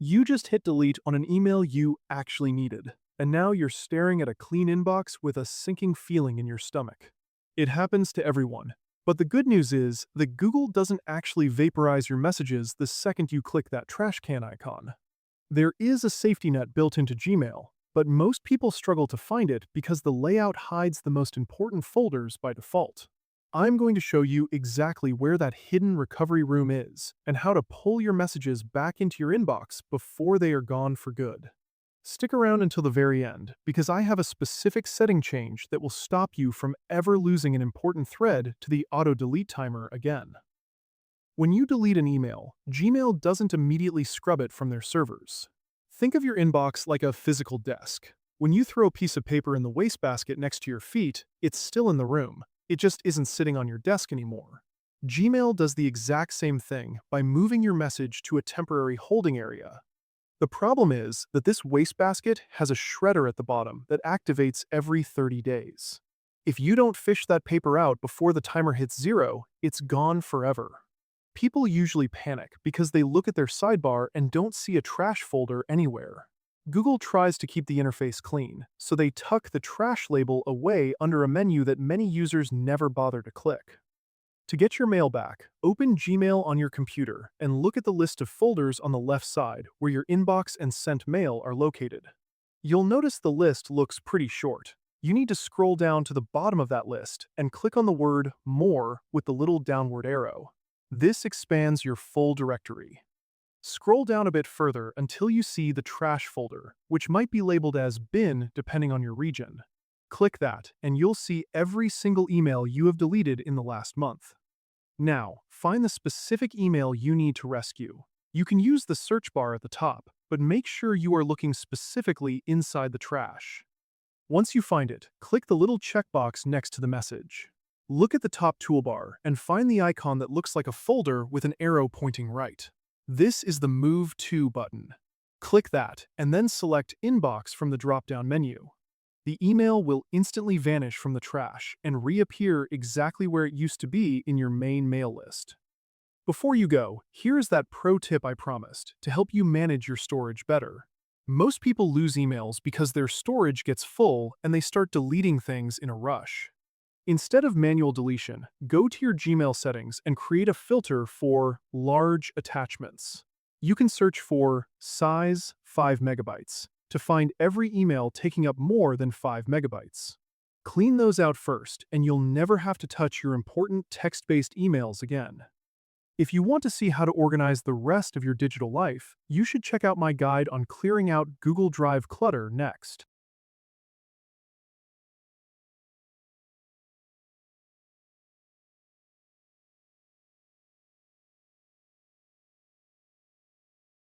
You just hit delete on an email you actually needed, and now you're staring at a clean inbox with a sinking feeling in your stomach. It happens to everyone. But the good news is that Google doesn't actually vaporize your messages the second you click that trash can icon. There is a safety net built into Gmail, but most people struggle to find it because the layout hides the most important folders by default. I'm going to show you exactly where that hidden recovery room is and how to pull your messages back into your inbox before they are gone for good. Stick around until the very end because I have a specific setting change that will stop you from ever losing an important thread to the auto delete timer again. When you delete an email, Gmail doesn't immediately scrub it from their servers. Think of your inbox like a physical desk. When you throw a piece of paper in the wastebasket next to your feet, it's still in the room. It just isn't sitting on your desk anymore. Gmail does the exact same thing by moving your message to a temporary holding area. The problem is that this wastebasket has a shredder at the bottom that activates every 30 days. If you don't fish that paper out before the timer hits zero, it's gone forever. People usually panic because they look at their sidebar and don't see a trash folder anywhere. Google tries to keep the interface clean, so they tuck the trash label away under a menu that many users never bother to click. To get your mail back, open Gmail on your computer and look at the list of folders on the left side where your inbox and sent mail are located. You'll notice the list looks pretty short. You need to scroll down to the bottom of that list and click on the word More with the little downward arrow. This expands your full directory. Scroll down a bit further until you see the trash folder, which might be labeled as bin depending on your region. Click that, and you'll see every single email you have deleted in the last month. Now, find the specific email you need to rescue. You can use the search bar at the top, but make sure you are looking specifically inside the trash. Once you find it, click the little checkbox next to the message. Look at the top toolbar and find the icon that looks like a folder with an arrow pointing right. This is the Move To button. Click that, and then select Inbox from the drop-down menu. The email will instantly vanish from the trash and reappear exactly where it used to be in your main mail list. Before you go, here is that pro tip I promised to help you manage your storage better. Most people lose emails because their storage gets full and they start deleting things in a rush. Instead of manual deletion, go to your Gmail settings and create a filter for large attachments. You can search for size 5 megabytes to find every email taking up more than 5 megabytes. Clean those out first, and you'll never have to touch your important text-based emails again. If you want to see how to organize the rest of your digital life, you should check out my guide on clearing out Google Drive clutter next.